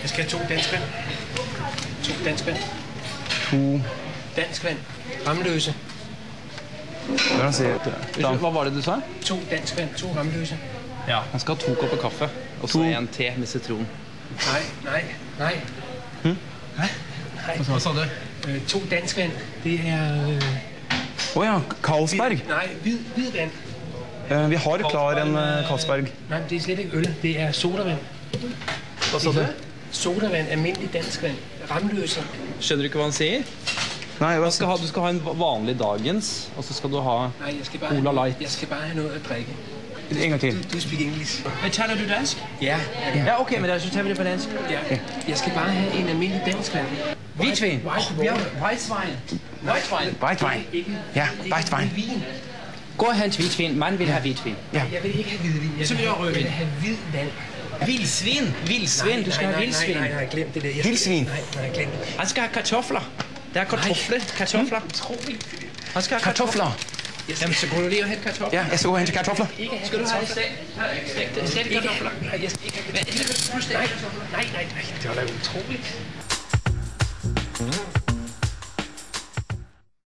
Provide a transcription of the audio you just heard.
Jeg skal have 2 danskvand. 2 danskvand. 2 danskvand. Ramløse. Hva var det du sa? 2 danskvand, 2 ramløse. Ja. Han skal ha 2 kopper kaffe, og så en te med sitron. Nej. Nej. Hva sa du? 2 danskvand, det er... Ja, Carlsberg. Nej, hvid vand. Vi har klar en Carlsberg. Nej, det er slet ikke øl, det er sodavand. Hva sa du? Sodavand, almindelig danskvand. Ramløse. Skjønner du ikke hva han sier? Nej, Du skal ha en vanlig dagens, og så skal du ha Nej, jeg skal bare Cola Light. Jeg skal bare have noget at drikke. En gang til. Du speak English. Men taler du dansk? Ja. Ja, okay, men så tager vi det på dansk. Ja. Jeg skal bare have en almindelig danskvand. Hvitvin. White Weißwein. Weißwein. Ja, Weißwein. Vin. Gå og hent hvitvin. Man vil have hvitvin. Jeg vil ikke have hvidvin. Så vil jeg have rødvin. Jeg vil have hvid vand. Vildsvin. Vildsvin. Du skal have vildsvin. Nej, glem det der. Vildsvin. Nej, glem det. Han skal have kartofler. Der er kartofler. Kartofler. Han skal have Kartofler. Jamen, så går du lige og hente kartofler. Ja, jeg skal gå hen til kartofler. Skal du have stegte kartofler? Nej, jeg skal ikke have kartofler. Nej, det var da utroligt.